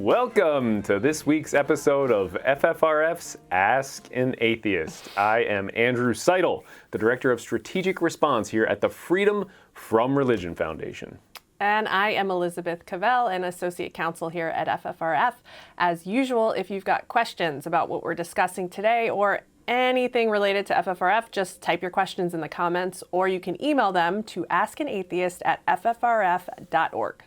Welcome to this week's episode of FFRF's Ask an Atheist. I am Andrew Seidel, the Director of Strategic Response here at the Freedom from Religion Foundation. And I am Elizabeth Cavell, an Associate Counsel here at FFRF. As usual, if you've got questions about what we're discussing today or anything related to FFRF, just type your questions in the comments, or you can email them to askanatheist@ffrf.org.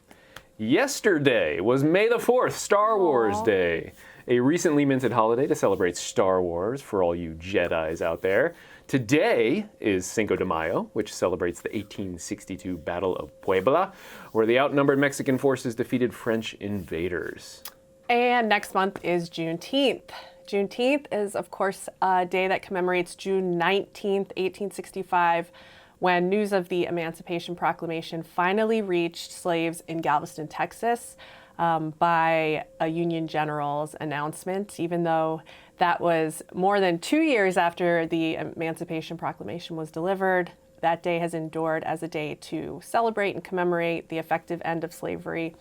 Yesterday was May the 4th, Star Wars Day, a recently minted holiday to celebrate Star Wars for all you Jedis out there. Today is Cinco de Mayo, which celebrates the 1862 Battle of Puebla, where the outnumbered Mexican forces defeated French invaders. And next month is Juneteenth. Juneteenth is, of course, a day that commemorates June 19th, 1865, when news of the Emancipation Proclamation finally reached slaves in Galveston, Texas, by a Union general's announcement, even though that was more than 2 years after the Emancipation Proclamation was delivered. That day has endured as a day to celebrate and commemorate the effective end of slavery.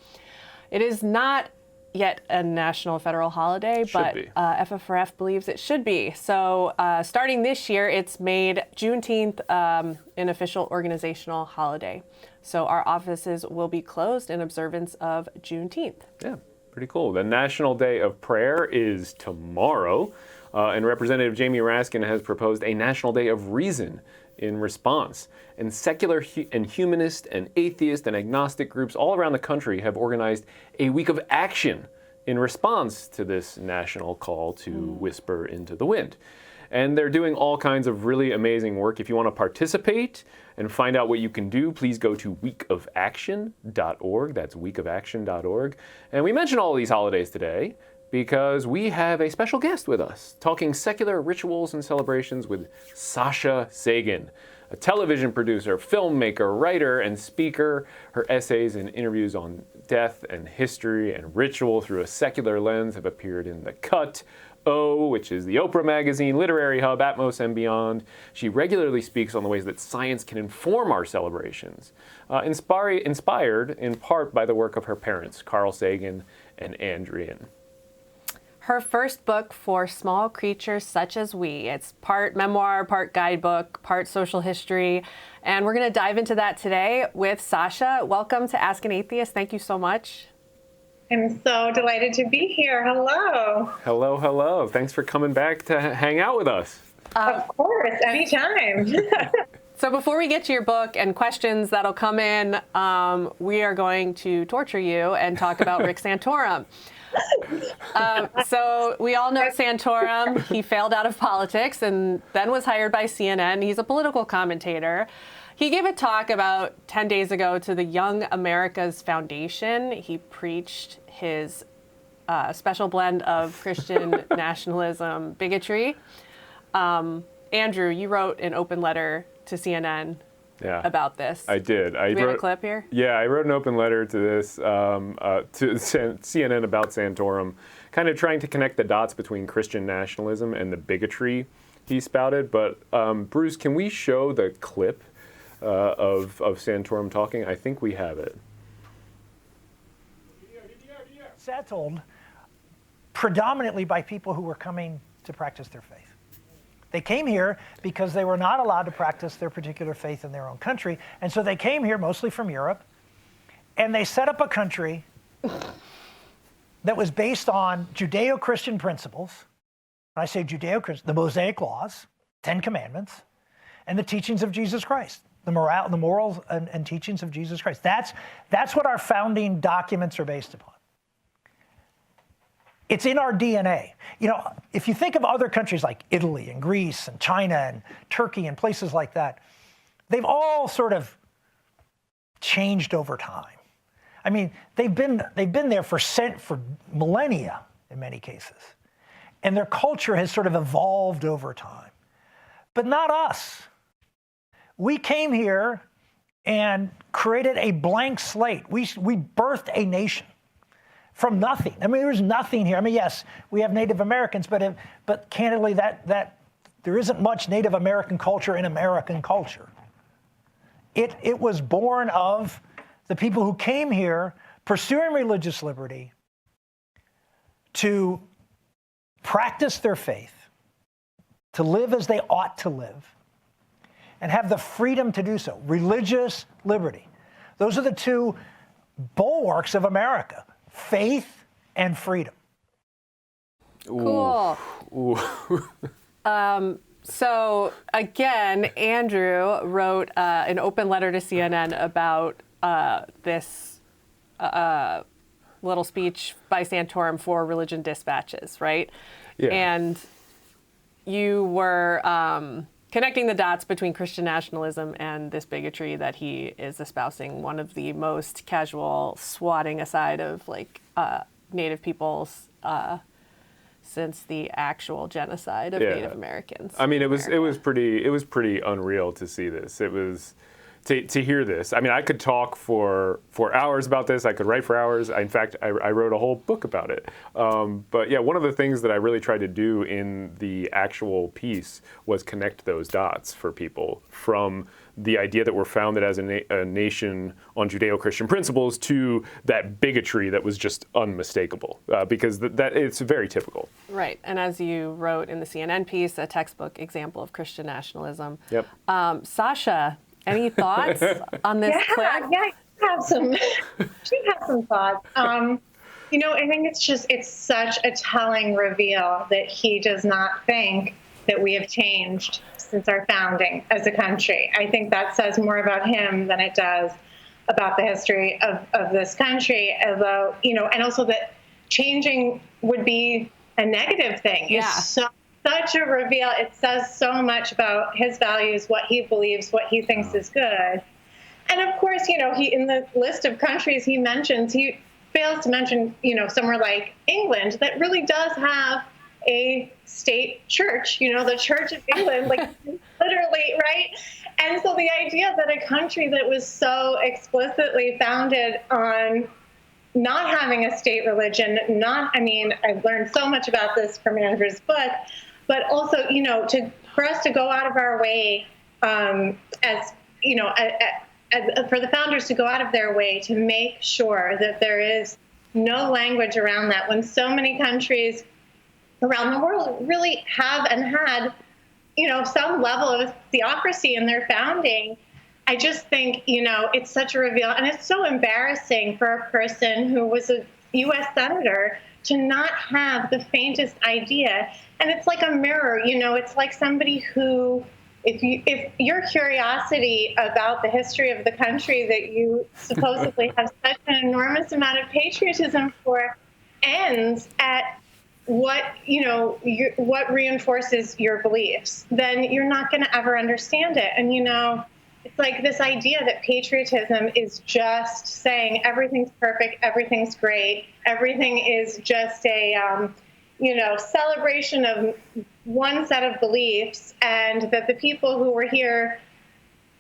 It is not yet a national federal holiday, but FFRF believes it should be. So starting this year, it's made Juneteenth an official organizational holiday. So our offices will be closed in observance of Juneteenth. Yeah, pretty cool. The National Day of Prayer is tomorrow, and Representative Jamie Raskin has proposed a National Day of Reason in response. And secular and humanist and atheist and agnostic groups all around the country have organized a week of action in response to this national call to whisper into the wind. And they're doing all kinds of really amazing work. If you want to participate and find out what you can do, please go to weekofaction.org. That's weekofaction.org. And we mention all these holidays today because we have a special guest with us, talking secular rituals and celebrations with Sasha Sagan, a television producer, filmmaker, writer, and speaker. Her essays and interviews on death and history and ritual through a secular lens have appeared in The Cut, which is the Oprah magazine, literary hub, Atmos, and beyond. She regularly speaks on the ways that science can inform our celebrations, inspired in part by the work of her parents, Carl Sagan and Andrian. Her first book, For Small Creatures Such as We. It's part memoir, part guidebook, part social history. And we're going to dive into that today with Sasha. Welcome to Ask an Atheist. Thank you so much. I'm so delighted to be here. Hello. Hello, hello. Thanks for coming back to hang out with us. Of course, anytime. So before we get to your book and questions that'll come in, we are going to torture you and talk about Rick Santorum. So we all know Santorum. He failed out of politics and then was hired by CNN. He's a political commentator. He gave a talk about 10 days ago to the Young America's Foundation. He preached his special blend of Christian nationalism, bigotry. Andrew, you wrote an open letter to CNN about this. I did. Do we have a clip here? Yeah, I wrote an open letter to this, to CNN about Santorum, kind of trying to connect the dots between Christian nationalism and the bigotry he spouted. But Bruce, can we show the clip of Santorum talking? I think we have it. Settled predominantly by people who were coming to practice their faith. They came here because they were not allowed to practice their particular faith in their own country. And so they came here mostly from Europe, and they set up a country that was based on Judeo-Christian principles. When I say Judeo-Christian, the Mosaic Laws, 10 Commandments, and the teachings of Jesus Christ, the morals and teachings of Jesus Christ. That's what our founding documents are based upon. It's in our DNA. You know, if you think of other countries like Italy and Greece and China and Turkey and places like that, they've all sort of changed over time. I mean, they've been there for millennia in many cases. And their culture has sort of evolved over time. But not us. We came here and created a blank slate. We birthed a nation. From nothing. I mean, there was nothing here. I mean, yes, we have Native Americans, but candidly, that there isn't much Native American culture in American culture. It was born of the people who came here pursuing religious liberty, to practice their faith, to live as they ought to live, and have the freedom to do so. Religious liberty. Those are the two bulwarks of America, faith and freedom. Cool. Ooh. So again, Andrew wrote an open letter to CNN about this little speech by Santorum for Religion Dispatches, right? Yeah. And you were connecting the dots between Christian nationalism and this bigotry that he is espousing, one of the most casual swatting aside of like Native peoples since the actual genocide of Native Americans. I mean, it was pretty unreal to see this. It was to hear this. I mean, I could talk for hours about this. I could write for hours. In fact, I wrote a whole book about it. But yeah, one of the things that I really tried to do in the actual piece was connect those dots for people from the idea that we're founded as a nation on Judeo-Christian principles to that bigotry that was just unmistakable, because that it's very typical. Right, and as you wrote in the CNN piece, a textbook example of Christian nationalism. Yep. Sasha, any thoughts on this clip? Yeah, she has some thoughts. You know, I think it's such a telling reveal that he does not think that we have changed since our founding as a country. I think that says more about him than it does about the history of this country, although, you know, and also that changing would be a negative thing. Yeah. It's such a reveal. It says so much about his values, what he believes, what he thinks is good. And of course, you know, he in the list of countries he mentions, he fails to mention, you know, somewhere like England that really does have a state church, you know, the Church of England, like literally, right? And so the idea that a country that was so explicitly founded on not having a state religion, I've learned so much about this from Andrew's book, but also, you know, for us to go out of our way, as you know, for the founders to go out of their way to make sure that there is no language around that, when so many countries around the world really have and had, you know, some level of theocracy in their founding. I just think, you know, it's such a reveal, and it's so embarrassing for a person who was a U.S. senator to not have the faintest idea. And it's like a mirror, you know, it's like somebody who, if your curiosity about the history of the country that you supposedly have such an enormous amount of patriotism for ends at what, you know, what reinforces your beliefs, then you're not going to ever understand it. And, you know, it's like this idea that patriotism is just saying everything's perfect, everything's great, everything is just a, you know, celebration of one set of beliefs, and that the people who were here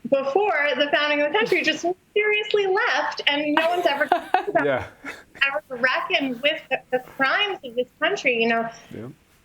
before the founding of the country just mysteriously left, and no one's ever ever reckoned with the crimes of this country. You know,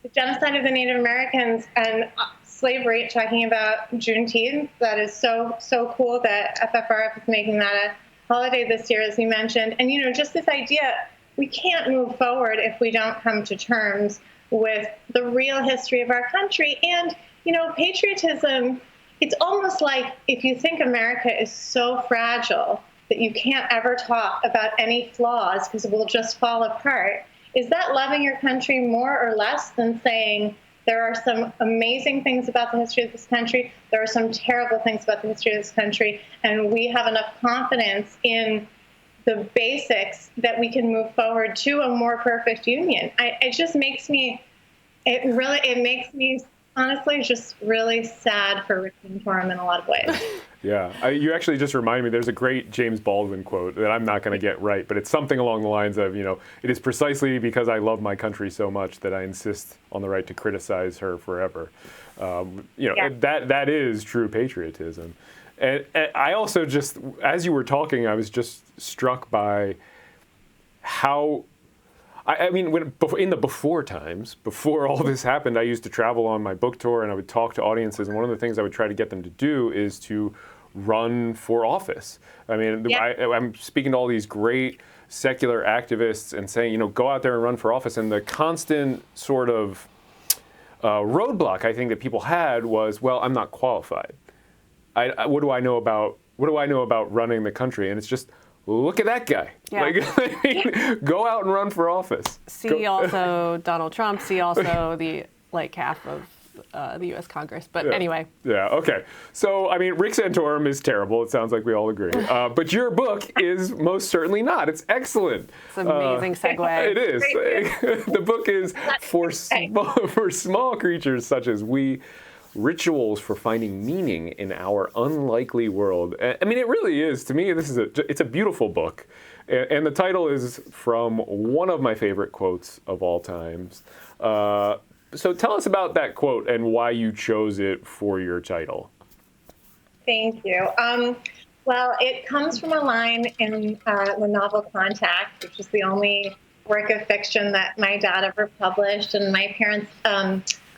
the genocide of the Native Americans and slavery. Talking about Juneteenth, that is so cool that FFRF is making that a holiday this year, as you mentioned. And you know, just this idea, we can't move forward if we don't come to terms with the real history of our country. And you know, patriotism. It's almost like if you think America is so fragile that you can't ever talk about any flaws because it will just fall apart. Is that loving your country more or less than saying there are some amazing things about the history of this country, there are some terrible things about the history of this country, and we have enough confidence in the basics that we can move forward to a more perfect union? It just makes me, it makes me honestly just really sad for Rick Santorum in a lot of ways. Yeah, you actually just reminded me, there's a great James Baldwin quote that I'm not going to get right, but it's something along the lines of, you know, it is precisely because I love my country so much that I insist on the right to criticize her forever. You know, that is true patriotism. And I also just, as you were talking, I was just struck by how, I mean, in the before times, before all this happened, I used to travel on my book tour and I would talk to audiences. And one of the things I would try to get them to do is to run for office. I mean, I'm speaking to all these great secular activists and saying, go out there and run for office. And the constant sort of roadblock I think that people had was, well, I'm not qualified. What do I know about running the country? And it's just, look at that guy. Yeah. Go out and run for office. See also Donald Trump. See also the half of the U.S. Congress. But anyway. Yeah, okay. So, Rick Santorum is terrible. It sounds like we all agree. But your book is most certainly not. It's excellent. It's an amazing segue. It is. The book is for small creatures such as we, rituals for finding meaning in our unlikely world. It really is. To me, it's a beautiful book. And the title is from one of my favorite quotes of all times. So tell us about that quote and why you chose it for your title. Thank you. Well, it comes from a line in the novel Contact, which is the only work of fiction that my dad ever published. And my parents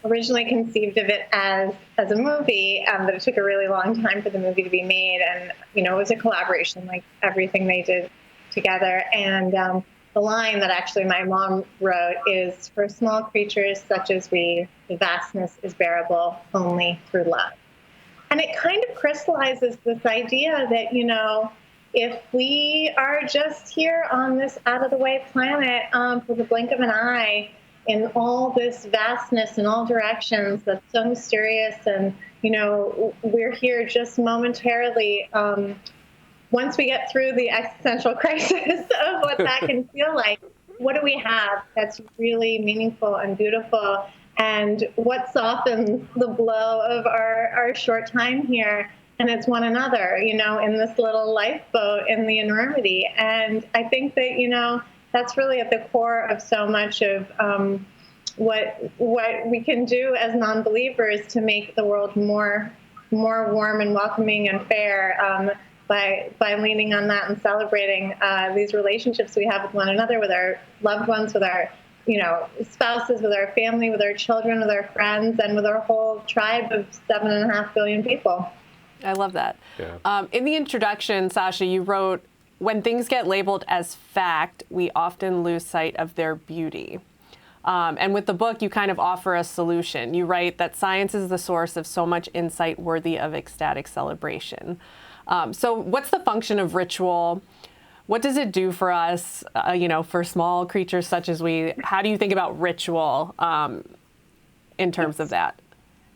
originally conceived of it as a movie, but it took a really long time for the movie to be made. And, it was a collaboration, like everything they did together. And the line that actually my mom wrote is, for small creatures such as we, the vastness is bearable only through love. And it kind of crystallizes this idea that, if we are just here on this out-of-the-way planet for the blink of an eye, in all this vastness in all directions that's so mysterious, and, we're here just momentarily. Once we get through the existential crisis of what that can feel like, what do we have that's really meaningful and beautiful? And what softens the blow of our short time here? And it's one another, in this little lifeboat in the enormity. And I think that, that's really at the core of so much of what we can do as non-believers to make the world more warm and welcoming and fair. By leaning on that and celebrating these relationships we have with one another, with our loved ones, with our spouses, with our family, with our children, with our friends, and with our whole tribe of 7.5 billion people. I love that. Yeah. In the introduction, Sasha, you wrote, when things get labeled as fact, we often lose sight of their beauty. And with the book, you kind of offer a solution. You write that science is the source of so much insight worthy of ecstatic celebration. So what's the function of ritual? What does it do for us, for small creatures such as we? How do you think about ritual in terms of that?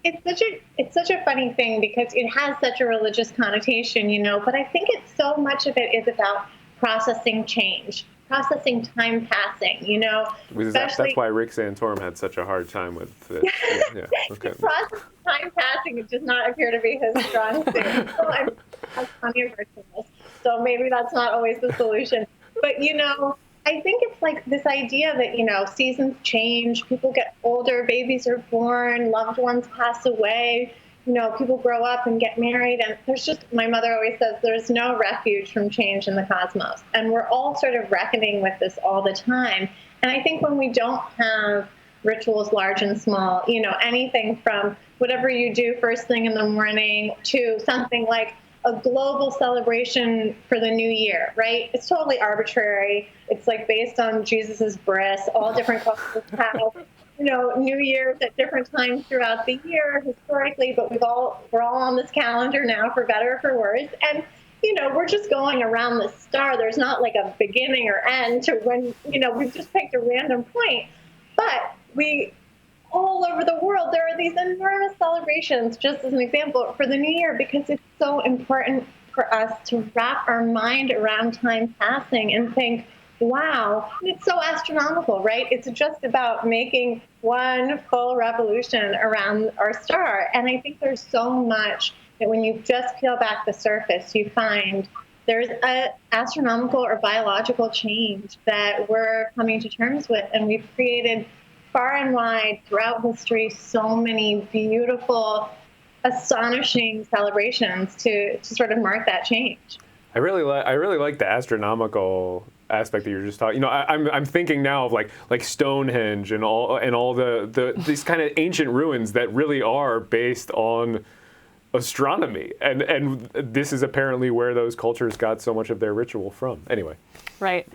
It's such a funny thing because it has such a religious connotation, but I think so much of it is about processing change, processing time passing, That's why Rick Santorum had such a hard time with it. Yeah. Okay. Processing time passing, it does not appear to be his strong suit. So I'm plenty of rituals. So maybe that's not always the solution. But, I think it's like this idea that, seasons change, people get older, babies are born, loved ones pass away, people grow up and get married. And my mother always says, there's no refuge from change in the cosmos. And we're all sort of reckoning with this all the time. And I think when we don't have rituals large and small, anything from whatever you do first thing in the morning to something like a global celebration for the new year, right? It's totally arbitrary. It's like based on Jesus's bris. All different cultures have, New Year's at different times throughout the year historically, but we're all on this calendar now, for better or for worse. And we're just going around the star. There's not like a beginning or end to when we've just picked a random point. But all over the world, there are these enormous celebrations, just as an example, for the new year, because it's so important for us to wrap our mind around time passing and think, wow, it's so astronomical, right? It's just about making one full revolution around our star. And I think there's so much that when you just peel back the surface, you find there's an astronomical or biological change that we're coming to terms with. And we've created far and wide throughout history so many beautiful, astonishing celebrations to sort of mark that change. I really like the astronomical aspect that you're just talking. I'm thinking now of like Stonehenge and all the these kind of ancient ruins that really are based on astronomy. And this is apparently where those cultures got so much of their ritual from. Anyway. Right.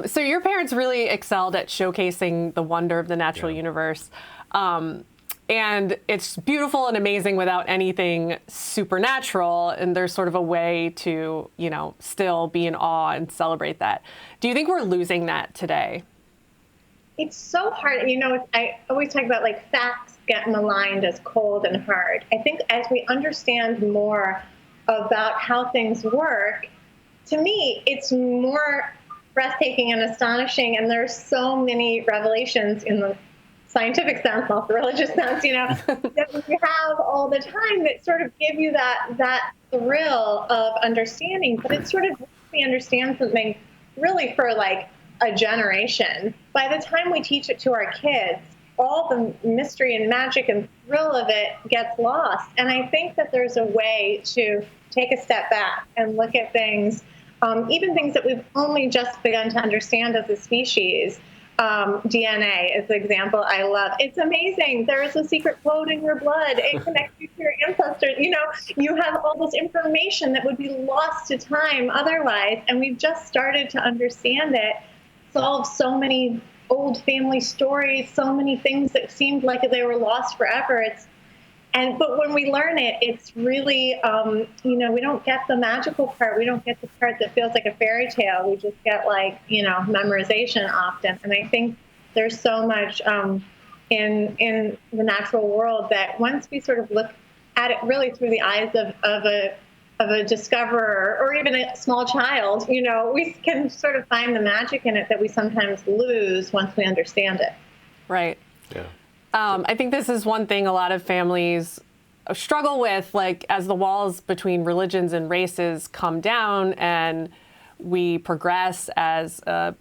So your parents really excelled at showcasing the wonder of the natural universe. And it's beautiful and amazing without anything supernatural. And there's sort of a way to, still be in awe and celebrate that. Do you think we're losing that today? It's so hard. I always talk about like facts get maligned as cold and hard. I think as we understand more about how things work, to me, it's more breathtaking and astonishing. And there's so many revelations in the scientific sense, not the religious sense, that we have all the time that sort of give you that thrill of understanding. But it's sort of, we understand something really for like a generation. By the time we teach it to our kids, all the mystery and magic and thrill of it gets lost. And I think that there's a way to take a step back and look at things, even things that we've only just begun to understand as a species. DNA is the example I love. It's amazing. There is a secret code in your blood. It connects you to your ancestors. You have all this information that would be lost to time otherwise. And we've just started to understand it, solve so many old family stories, so many things that seemed like they were lost forever. But when we learn it, it's really, we don't get the magical part. We don't get the part that feels like a fairy tale. We just get memorization often. And I think there's so much in the natural world that once we sort of look at it really through the eyes of a discoverer or even a small child, we can sort of find the magic in it that we sometimes lose once we understand it. Right. Yeah. I think this is one thing a lot of families struggle with, like as the walls between religions and races come down and we progress as a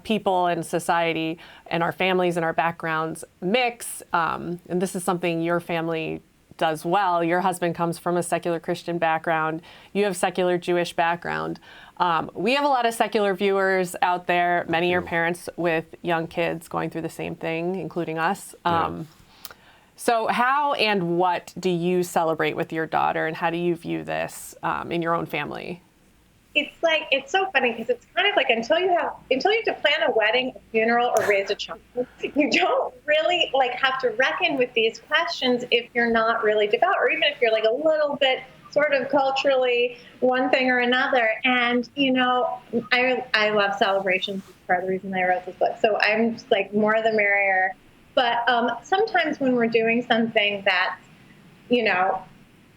people and society and our families and our backgrounds mix. And this is something your family does well. Your husband comes from a secular Christian background. You have secular Jewish background. We have a lot of secular viewers out there, many are parents with young kids going through the same thing, including us. So how and what do you celebrate with your daughter, and how do you view this in your own family? It's so funny because it's kind of like until you have to plan a wedding, a funeral, or raise a child, you don't really have to reckon with these questions if you're not really devout, or even if you're a little bit sort of culturally one thing or another. And I love celebrations. It's part of the reason I wrote this book. So I'm just more the merrier. But sometimes when we're doing something that's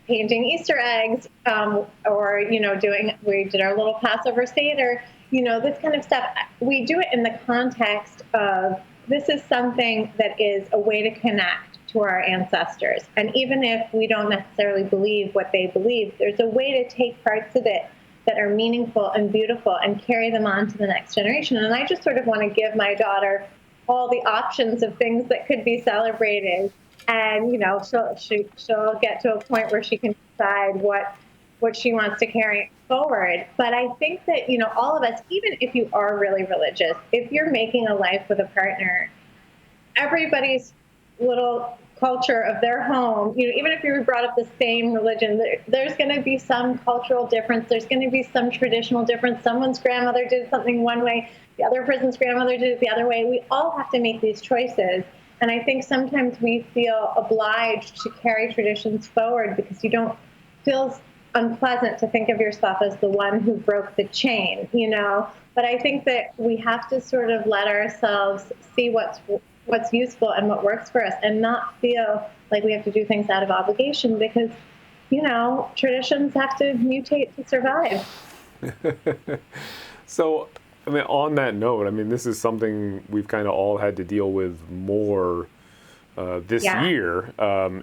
painting Easter eggs, or, we did our little Passover Seder, this kind of stuff. We do it in the context of this is something that is a way to connect to our ancestors. And even if we don't necessarily believe what they believe, there's a way to take parts of it that are meaningful and beautiful and carry them on to the next generation. And I just sort of want to give my daughter all the options of things that could be celebrated. And, she'll get to a point where she can decide what she wants to carry forward. But I think that, all of us, even if you are really religious, if you're making a life with a partner, everybody's little culture of their home, even if you were brought up the same religion, there's going to be some cultural difference. There's going to be some traditional difference. Someone's grandmother did something one way. The other person's grandmother did it the other way. We all have to make these choices. And I think sometimes we feel obliged to carry traditions forward because you don't feel unpleasant to think of yourself as the one who broke the chain, But I think that we have to sort of let ourselves see what's useful and what works for us and not feel like we have to do things out of obligation because, traditions have to mutate to survive. So, on that note, this is something we've kind of all had to deal with more this year,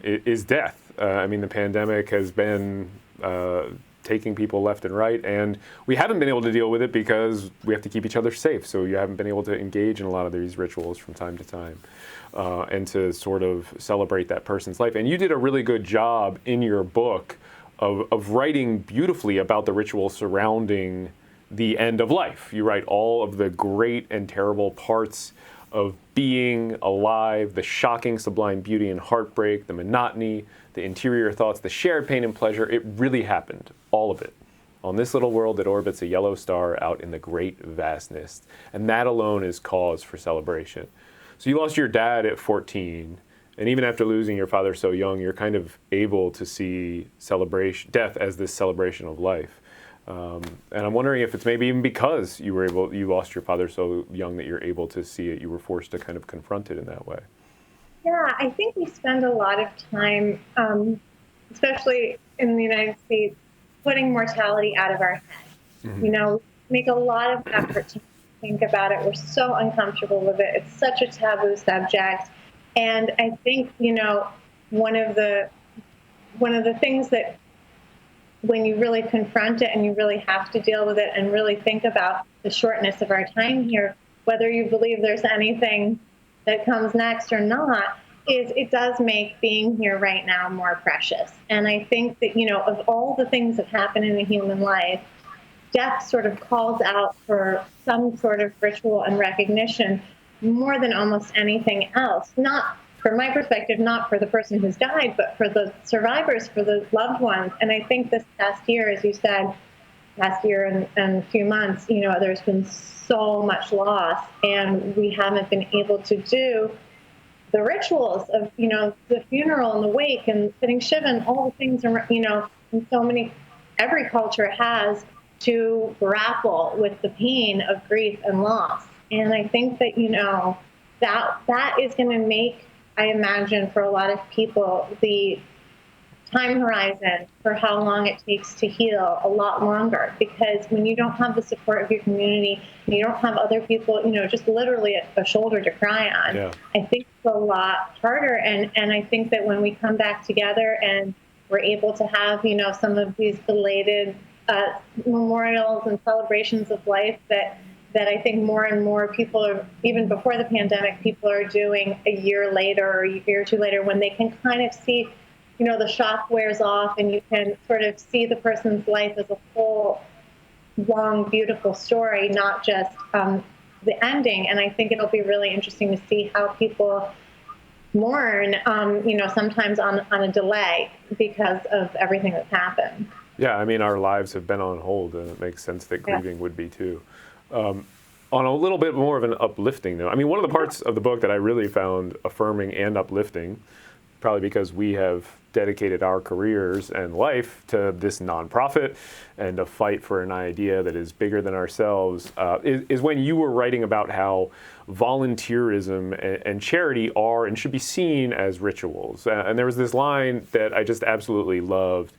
is death. The pandemic has been taking people left and right, and we haven't been able to deal with it because we have to keep each other safe. So you haven't been able to engage in a lot of these rituals from time to time and to sort of celebrate that person's life. And you did a really good job in your book of writing beautifully about the ritual surrounding the end of life. You write all of the great and terrible parts of being alive, the shocking, sublime beauty and heartbreak, the monotony, the interior thoughts, the shared pain and pleasure, it really happened, all of it, on this little world that orbits a yellow star out in the great vastness. And that alone is cause for celebration. So you lost your dad at 14, and even after losing your father so young, you're kind of able to see death as this celebration of life. And I'm wondering if it's maybe even because you lost your father so young that you're able to see it, you were forced to kind of confront it in that way. Yeah, I think we spend a lot of time, especially in the United States, putting mortality out of our head. Mm-hmm. You know, make a lot of effort to think about it. We're so uncomfortable with it. It's such a taboo subject. And I think, you know, one of the things that when you really confront it and you really have to deal with it and really think about the shortness of our time here, whether you believe there's anything that comes next or not, is it does make being here right now more precious. And I think that, you know, of all the things that happen in a human life, death sort of calls out for some sort of ritual and recognition more than almost anything else. Not, from my perspective, not for the person who's died, but for the survivors, for the loved ones. And I think this past year, as you said, last year and a few months, you know, there's been so much loss, and we haven't been able to do the rituals of, you know, the funeral and the wake and sitting shiva and all the things, you know, and so many, every culture has to grapple with the pain of grief and loss. And I think that, you know, that is going to make, I imagine, for a lot of people, the time horizon for how long it takes to heal a lot longer, because when you don't have the support of your community, and you don't have other people, you know, just literally a shoulder to cry on, yeah. I think it's a lot harder. And I think that when we come back together and we're able to have, you know, some of these belated memorials and celebrations of life that I think more and more people are, even before the pandemic, people are doing a year later or a year or two later, when they can kind of see, you know, the shock wears off and you can sort of see the person's life as a full, long, beautiful story, not just the ending. And I think it'll be really interesting to see how people mourn, you know, sometimes on a delay because of everything that's happened. Yeah, I mean, our lives have been on hold, and it makes sense that grieving would be too. On a little bit more of an uplifting note, I mean, one of the parts of the book that I really found affirming and uplifting, probably because we have dedicated our careers and life to this nonprofit and a fight for an idea that is bigger than ourselves, is when you were writing about how volunteerism and charity are and should be seen as rituals. And there was this line that I just absolutely loved,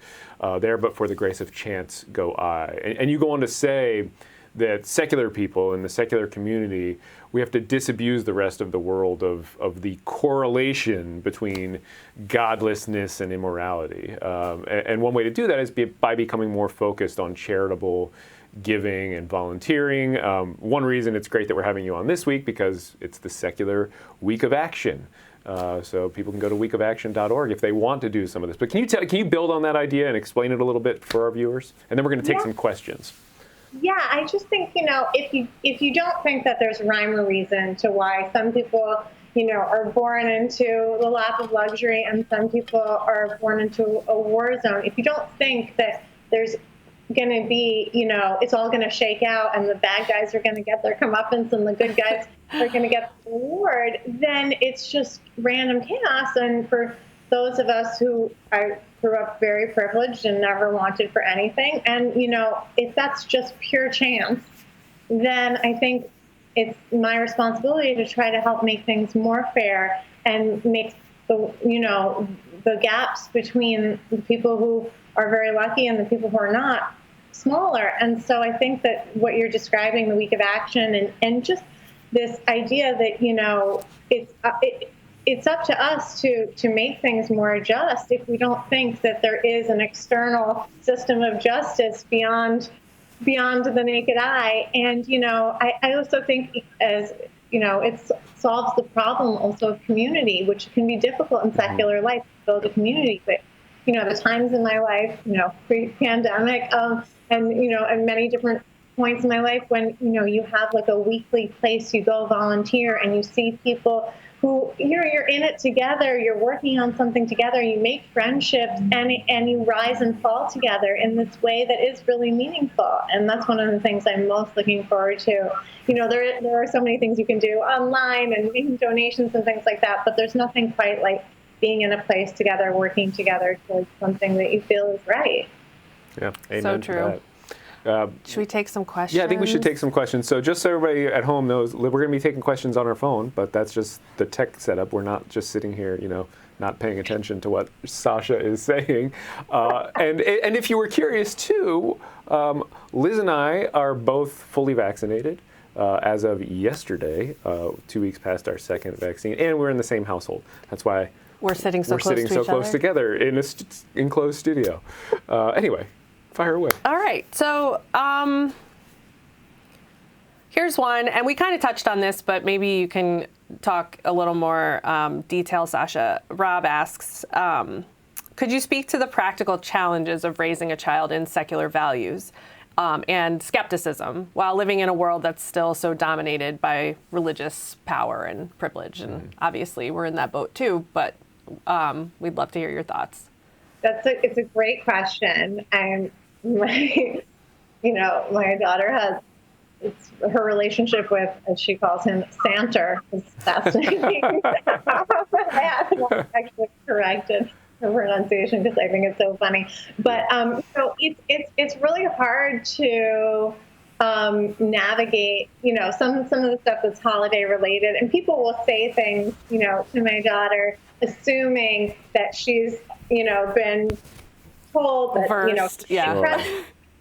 there but for the grace of chance go I. And you go on to say that secular people in the secular community, we have to disabuse the rest of the world of the correlation between godlessness and immorality. And one way to do that is by becoming more focused on charitable giving and volunteering. One reason it's great that we're having you on this week, because it's the Secular Week of Action. So people can go to weekofaction.org if they want to do some of this. But can you build on that idea and explain it a little bit for our viewers? And then we're going to take some questions. Yeah, I just think, you know, if you don't think that there's rhyme or reason to why some people, you know, are born into the lap of luxury and some people are born into a war zone, if you don't think that there's going to be, you know, it's all going to shake out and the bad guys are going to get their comeuppance and the good guys are going to get the reward, then it's just random chaos. And for those of us who grew up very privileged and never wanted for anything, and, you know, if that's just pure chance, then I think it's my responsibility to try to help make things more fair and make the, you know, the gaps between the people who are very lucky and the people who are not smaller. And so I think that what you're describing, the Week of Action, and just this idea that, you know, it's up to us to make things more just if we don't think that there is an external system of justice beyond the naked eye. And, you know, I also think, as, you know, it solves the problem also of community, which can be difficult in secular life to build a community. But, you know, the times in my life, you know, pre-pandemic, and, you know, and many different points in my life when, you have like a weekly place you go volunteer and you see people who, you're in it together, you're working on something together, you make friendships, and you rise and fall together in this way that is really meaningful. And that's one of the things I'm most looking forward to. There are so many things you can do online and making donations and things like that, but there's nothing quite like being in a place together, working together towards something that you feel is right. Yeah, amen So to true. that. Should we take some questions? Yeah, I think we should take some questions. So just so everybody at home knows, we're going to be taking questions on our phone, but that's just the tech setup. We're not just sitting here, not paying attention to what Sasha is saying. And if you were curious too, Liz and I are both fully vaccinated as of yesterday, 2 weeks past our second vaccine, and we're in the same household. That's why we're sitting so we're close sitting to so each close other. together in a enclosed studio. Anyway, fire away. All right. So here's one, and we kind of touched on this, but maybe you can talk a little more detail, Sasha. Rob asks, could you speak to the practical challenges of raising a child in secular values and skepticism while living in a world that's still so dominated by religious power and privilege? And obviously we're in that boat too, but we'd love to hear your thoughts. It's a great question. And my daughter has, her relationship with, as she calls him, Santa is fascinating. I have to actually corrected her pronunciation because I think it's so funny. But so it's really hard to navigate, some of the stuff that's holiday related, and people will say things, to my daughter, assuming that she's, been told that, Versed, yeah.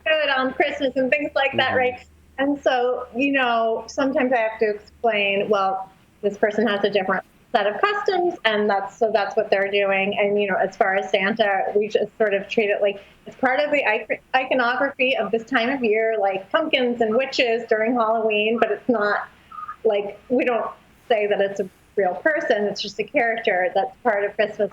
good on Christmas and things like that, right? And so, sometimes I have to explain, well, this person has a different set of customs, and that's what they're doing. And, as far as Santa, we just sort of treat it like it's part of the iconography of this time of year, like pumpkins and witches during Halloween, but it's not like, we don't say that it's a real person, it's just a character that's part of Christmas,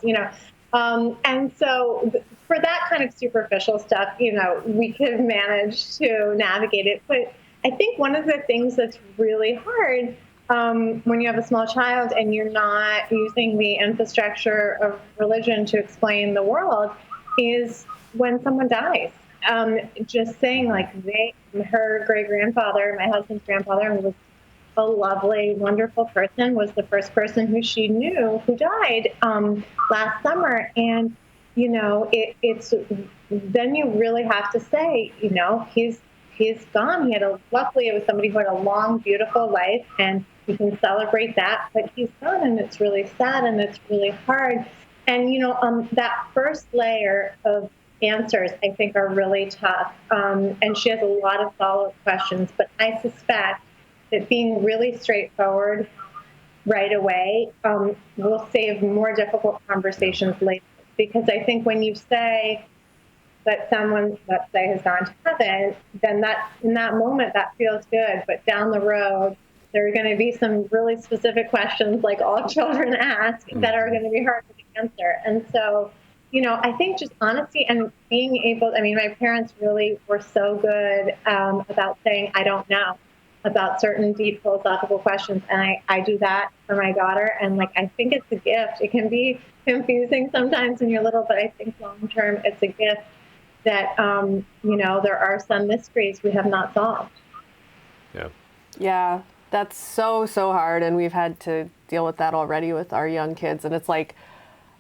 and so for that kind of superficial stuff, we could manage to navigate it. But I think one of the things that's really hard when you have a small child and you're not using the infrastructure of religion to explain the world is when someone dies. Just saying, like, her great-grandfather, my husband's grandfather, who was a lovely, wonderful person, was the first person who she knew who died last summer. And, it's then you really have to say, he's gone. Luckily it was somebody who had a long, beautiful life, and you can celebrate that, but he's gone, and it's really sad and it's really hard. And, that first layer of answers, I think, are really tough. And she has a lot of follow-up questions, but I suspect that being really straightforward right away will save more difficult conversations later. Because I think when you say that someone, let's say, has gone to heaven, then that in that moment that feels good. But down the road, there are going to be some really specific questions, like all children ask, that are going to be hard to answer. And so, I think just honesty and being able, my parents really were so good about saying, I don't know, about certain deep philosophical questions. And I do that for my daughter. And I think it's a gift. It can be confusing sometimes when you're little, but I think long term it's a gift that, there are some mysteries we have not solved. Yeah. Yeah, that's so hard. And we've had to deal with that already with our young kids. And it's like,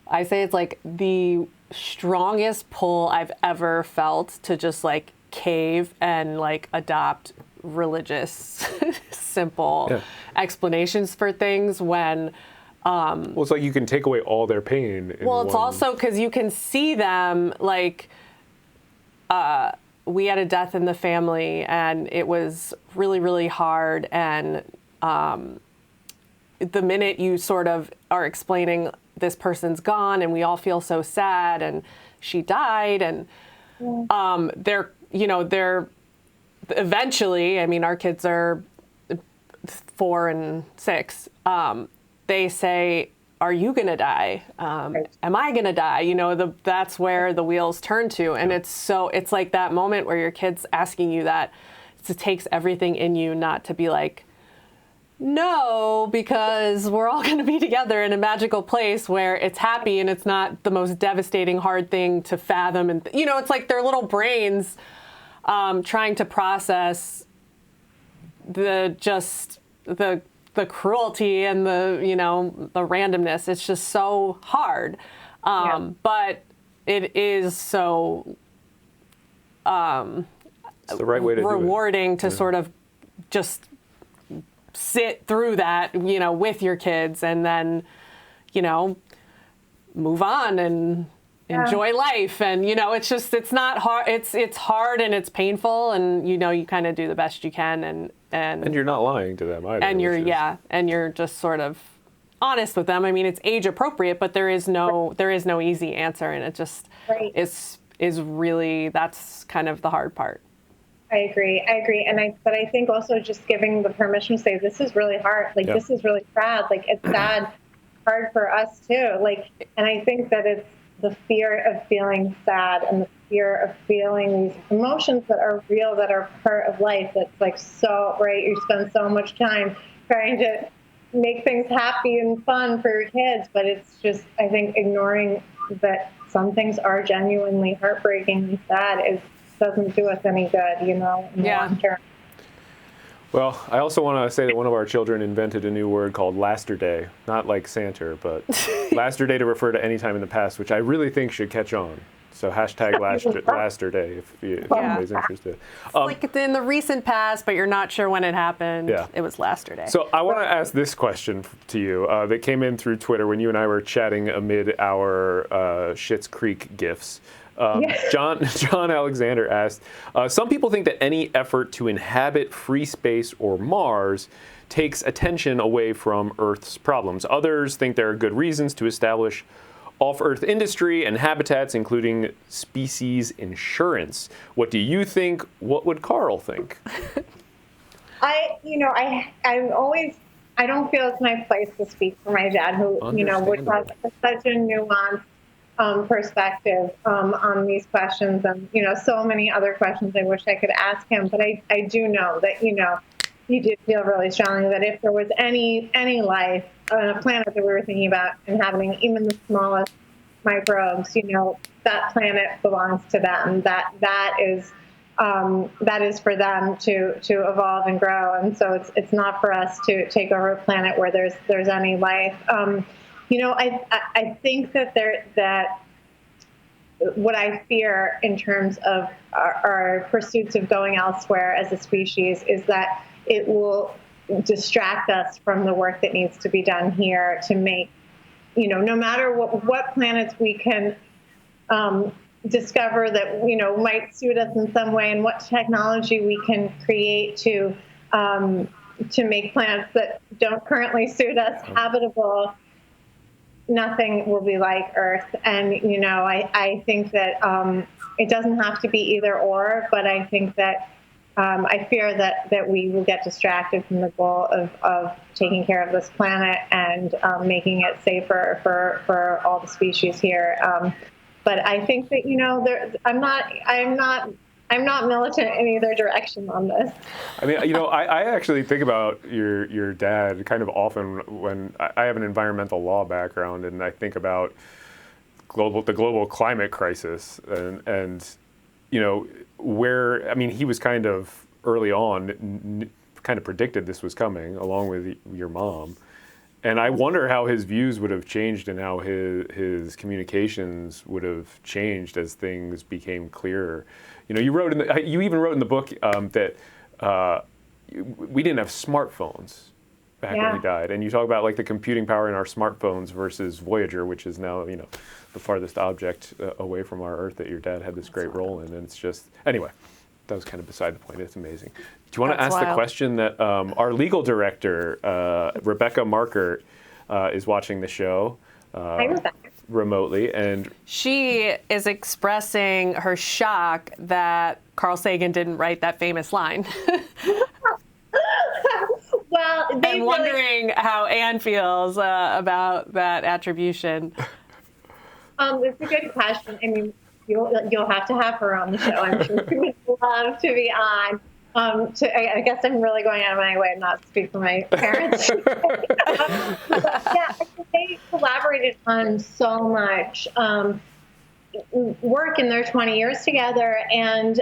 I say it's like the strongest pull I've ever felt to just cave and adopt religious, simple explanations for things when... well, it's like you can take away all their pain. It's also because you can see them, we had a death in the family, and it was really, really hard. And the minute you sort of are explaining this person's gone and we all feel so sad and she died, and they're eventually, our kids are 4 and 6. They say, are you going to die? Am I going to die? That's where the wheels turn to. And it's like that moment where your kid's asking you that it takes everything in you not to be like, no, because we're all going to be together in a magical place where it's happy and it's not the most devastating, hard thing to fathom. And, it's like their little brains trying to process the cruelty and the randomness. It's just so hard. But it is so it's the right way to rewarding to sort of just sit through that, with your kids, and then, move on and enjoy life. And, it's not hard. It's hard and it's painful, and, you kind of do the best you can. And you're not lying to them either. And you're just sort of honest with them. I mean, it's age appropriate, but there is no easy answer. And it just is really, that's kind of the hard part. I agree. But I think also just giving the permission to say, this is really hard. Like, this is really sad. Like, it's sad, hard for us too. Like, and I think that it's the fear of feeling sad and the fear of feeling these emotions that are real, that are part of life. That's like, so, right. You spend so much time trying to make things happy and fun for your kids. But it's just, I think, ignoring that some things are genuinely heartbreaking and sad doesn't do us any good, in the long term. Well, I also want to say that one of our children invented a new word called Laster Day, not like Santa, but Laster Day to refer to any time in the past, which I really think should catch on. So hashtag Laster Day if anybody's interested. Like it's in the recent past, but you're not sure when it happened. Yeah. It was Laster Day. So I want to ask this question to you that came in through Twitter when you and I were chatting amid our Schitt's Creek gifs. John Alexander asked, some people think that any effort to inhabit free space or Mars takes attention away from Earth's problems. Others think there are good reasons to establish off-Earth industry and habitats, including species insurance. What do you think? What would Carl think? I don't feel it's my place to speak for my dad, who, which has such a nuanced perspective on these questions, and so many other questions I wish I could ask him. But I do know that he did feel really strongly that if there was any life on a planet that we were thinking about inhabiting, even the smallest microbes, that planet belongs to them. That is for them to evolve and grow, and so it's not for us to take over a planet where there's any life. I think that what I fear in terms of our pursuits of going elsewhere as a species is that it will distract us from the work that needs to be done here to make, no matter what planets we can discover that, might suit us in some way, and what technology we can create to make planets that don't currently suit us habitable. Nothing will be like Earth. And, I think that it doesn't have to be either or, but I think that I fear that we will get distracted from the goal of taking care of this planet and making it safer for all the species here. But I think that, I'm not militant in either direction on this. I mean, I actually think about your dad kind of often when I have an environmental law background, and I think about the global climate crisis, and he was kind of early on, kind of predicted this was coming along with your mom. And I wonder how his views would have changed and how his communications would have changed as things became clearer. You even wrote in the book that we didn't have smartphones back when he died, and you talk about like the computing power in our smartphones versus Voyager, which is now the farthest object away from our Earth that your dad had this great role in. And it's just anyway. That was kind of beside the point. It's amazing. Do you want to ask the question that our legal director, Rebecca Markert, is watching the show remotely, and she is expressing her shock that Carl Sagan didn't write that famous line. Well, and wondering how Anne feels about that attribution. It's a good question. I mean, you'll have to have her on the show. I'm sure she would love to be on. I guess I'm really going out of my way not to speak for my parents. But yeah, I think they collaborated on so much work in their 20 years together, and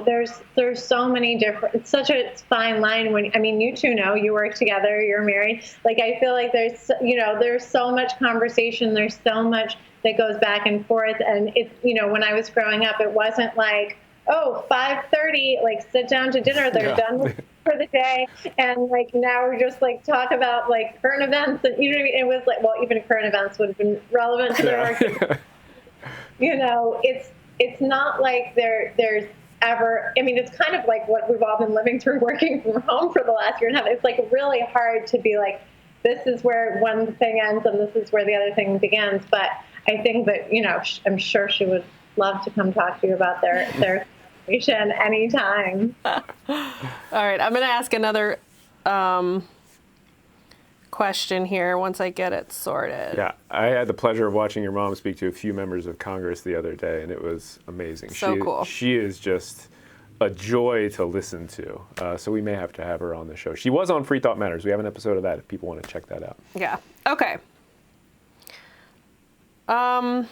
there's so many different. It's such a fine line when you two know you work together, you're married. Like I feel like there's so much conversation, there's so much that goes back and forth, and it's when I was growing up, it wasn't like, oh, 5:30, like sit down to dinner, they're done for the day, and like now we're just like talk about like current events, and it was like, well, even current events would have been relevant to their work. It's not like there's ever, it's kind of like what we've all been living through working from home for the last year and a half. It's like really hard to be like, this is where one thing ends and this is where the other thing begins. But I think that, I'm sure she would love to come talk to you about their conversation anytime. All right, I'm going to ask another question here once I get it sorted. Yeah, I had the pleasure of watching your mom speak to a few members of Congress the other day, and it was amazing. Cool. She is just a joy to listen to. So we may have to have her on the show. She was on Free Thought Matters. We have an episode of that if people want to check that out. Yeah. Okay. I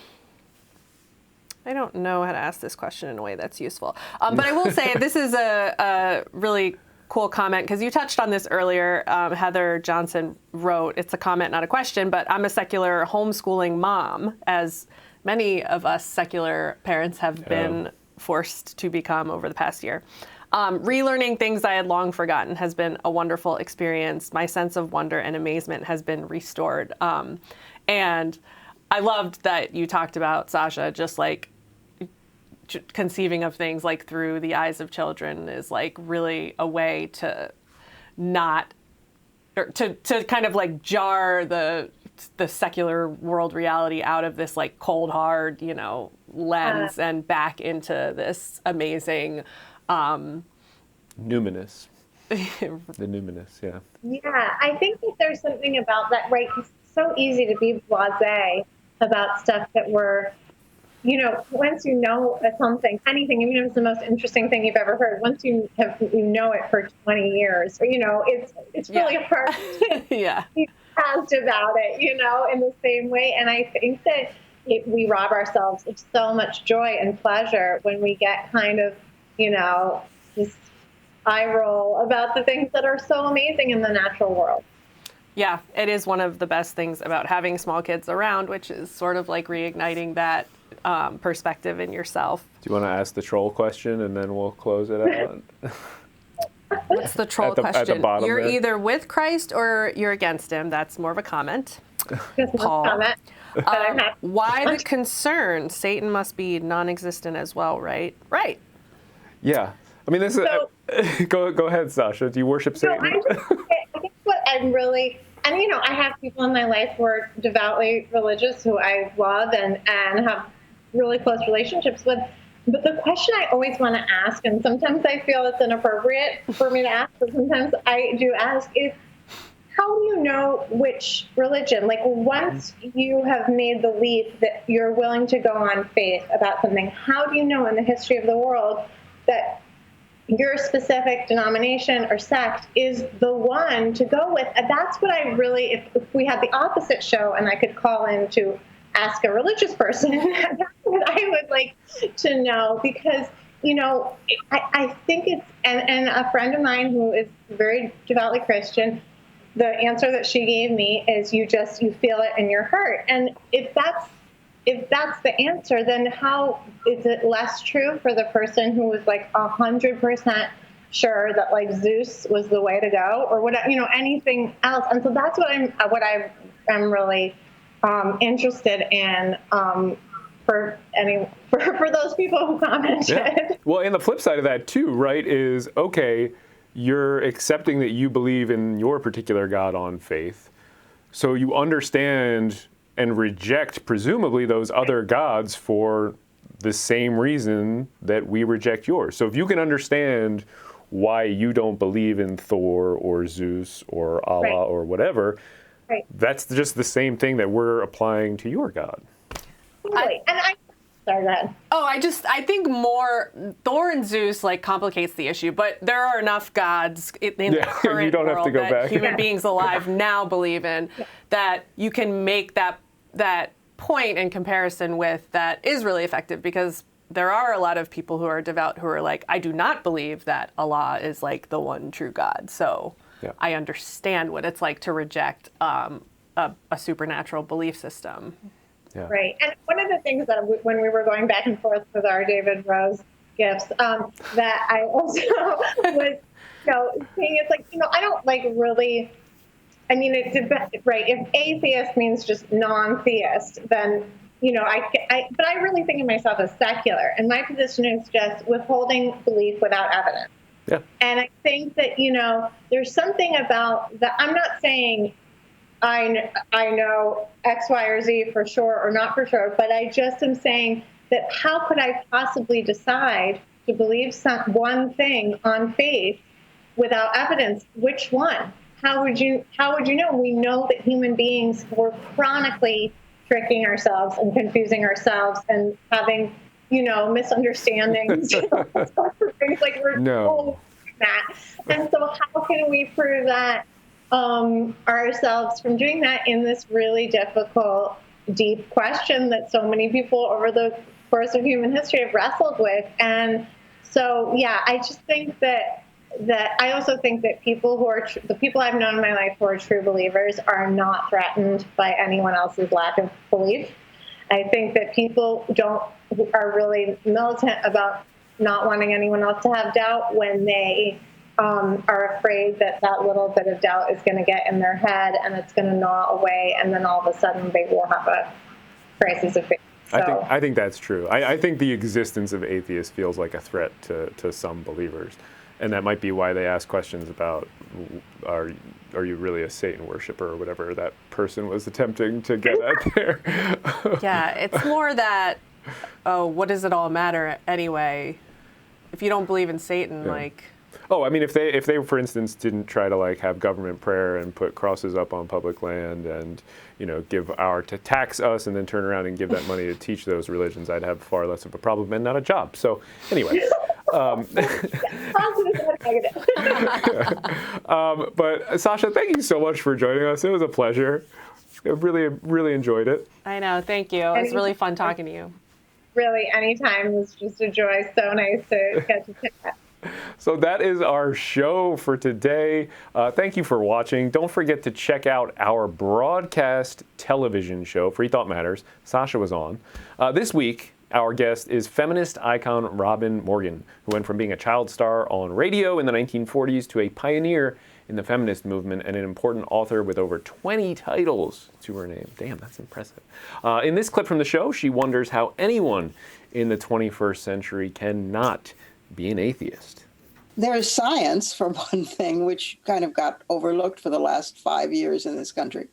don't know how to ask this question in a way that's useful. But I will say this is a really cool comment, because you touched on this earlier. Heather Johnson wrote, it's a comment, not a question, but I'm a secular homeschooling mom, as many of us secular parents have been forced to become over the past year. Relearning things I had long forgotten has been a wonderful experience. My sense of wonder and amazement has been restored. And I loved that you talked about, Sasha, just like conceiving of things like through the eyes of children is like really a way to not, or to kind of like jar the secular world reality out of this like cold hard, lens and back into this amazing numinous. The numinous, yeah. Yeah, I think that there's something about that, right? It's so easy to be blasé about stuff that we're, once you know something, anything, even if it's the most interesting thing you've ever heard, once you know it for 20 years, it's really hard to be asked about it, in the same way. And I think that we rob ourselves of so much joy and pleasure when we get kind of, this eye roll about the things that are so amazing in the natural world. Yeah, it is one of the best things about having small kids around, which is sort of like reigniting that perspective in yourself. Do you want to ask the troll question and then we'll close it out? What's the troll question? At the bottom you're there. Either with Christ or you're against him. That's more of a comment. Paul. Why the concern? Satan must be non-existent as well, right? Right. Yeah. This is... go ahead, Sasha. Do you worship Satan? I think what I'm really... And, I have people in my life who are devoutly religious who I love and have really close relationships with. But the question I always want to ask, and sometimes I feel it's inappropriate for me to ask, but sometimes I do ask, is how do you know which religion? Like, once you have made the leap that you're willing to go on faith about something, how do you know in the history of the world that your specific denomination or sect is the one to go with? And that's what I really, if we had the opposite show and I could call in to ask a religious person, that's what I would like to know, because, I think it's, and a friend of mine who is very devoutly Christian, the answer that she gave me is you feel it in your heart. And if that's the answer, then how is it less true for the person who was like 100% sure that like Zeus was the way to go, or what, anything else? And so that's what I'm really interested in for those people who commented. Yeah. Well, and the flip side of that too, right, is okay, you're accepting that you believe in your particular God on faith, so you understand and reject, presumably, those other gods for the same reason that we reject yours. So if you can understand why you don't believe in Thor or Zeus or Allah or whatever, that's just the same thing that we're applying to your God. Totally. And Sorry, go ahead. Oh, I think more Thor and Zeus like complicates the issue, but there are enough gods in the current you don't world have to go that back. human beings alive now believe in that you can make that point in comparison with that is really effective, because there are a lot of people who are devout who are like, I do not believe that Allah is like the one true God. So I understand what it's like to reject a supernatural belief system. Yeah. Right. And one of the things that when we were going back and forth with our David Rose gifts, that I also was, saying it's like, I don't like really, I mean, it depends, right? If atheist means just non-theist, then, but I really think of myself as secular. And my position is just withholding belief without evidence. Yeah. And I think that, there's something about that. I'm not saying I know X, Y, or Z for sure or not for sure, but I just am saying that how could I possibly decide to believe one thing on faith without evidence? Which one? How would you know? We know that human beings were chronically tricking ourselves and confusing ourselves and having, misunderstandings, things like we're told that. And so how can we prove that ourselves from doing that in this really difficult, deep question that so many people over the course of human history have wrestled with? And so, I just think that I also think that people who are the people I've known in my life who are true believers are not threatened by anyone else's lack of belief. I think that people are really militant about not wanting anyone else to have doubt when they are afraid that little bit of doubt is going to get in their head and it's going to gnaw away, and then all of a sudden they will have a crisis of faith. So, I think that's true. I think the existence of atheists feels like a threat to some believers. And that might be why they ask questions about, are you really a Satan worshiper, or whatever that person was attempting to get at there. Yeah, it's more that, what does it all matter anyway? If you don't believe in Satan, Oh, I mean, if they, for instance, didn't try to have government prayer and put crosses up on public land and, give to tax us and then turn around and give that money to teach those religions, I'd have far less of a problem and not a job. So anyway. But Sasha, thank you so much for joining us. It was a pleasure. I really, really enjoyed it. I know. Thank you. It was really fun talking to you. Really, anytime. It was just a joy. So nice to get to chat. So that is our show for today. Thank you for watching. Don't forget to check out our broadcast television show, Free Thought Matters. Sasha was on. This week, our guest is feminist icon Robin Morgan, who went from being a child star on radio in the 1940s to a pioneer in the feminist movement and an important author with over 20 titles to her name. Damn, that's impressive. In this clip from the show, she wonders how anyone in the 21st century cannot be an atheist. There is science, for one thing, which kind of got overlooked for the last 5 years in this country,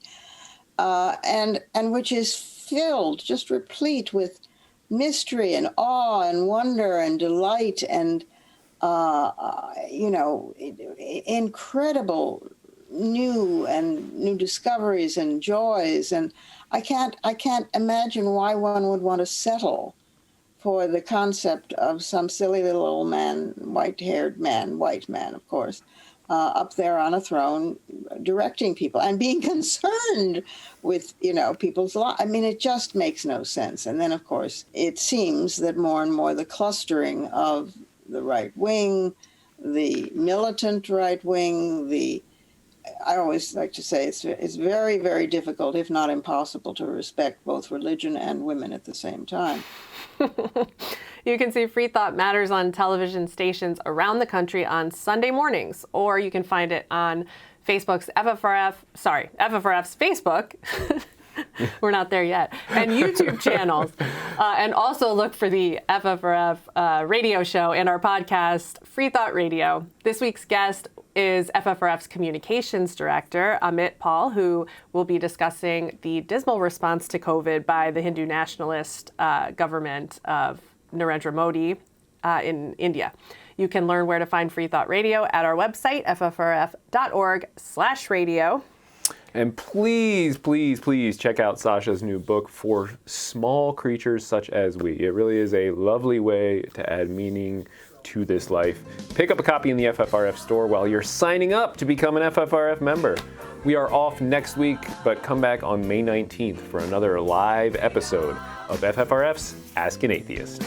and which is filled, just replete with mystery and awe and wonder and delight and, incredible new discoveries and joys. And I can't imagine why one would want to settle for the concept of some silly little old man, white-haired man, white man, of course, up there on a throne directing people and being concerned with, people's lives. I mean, it just makes no sense. And then, of course, it seems that more and more the clustering of the right wing, the militant right wing, I always like to say it's very, very difficult, if not impossible, to respect both religion and women at the same time. You can see Free Thought Matters on television stations around the country on Sunday mornings, or you can find it on FFRF's Facebook. We're not there yet. And YouTube channels. And also look for the FFRF radio show and our podcast, Free Thought Radio. This week's guest is FFRF's communications director, Amit Paul, who will be discussing the dismal response to COVID by the Hindu nationalist government of Narendra Modi in India. You can learn where to find Free Thought Radio at our website, ffrf.org/radio. And please, please, please check out Sasha's new book, For Small Creatures Such as We. It really is a lovely way to add meaning to this life. Pick up a copy in the FFRF store while you're signing up to become an FFRF member. We are off next week, but come back on May 19th for another live episode of FFRF's Ask an Atheist.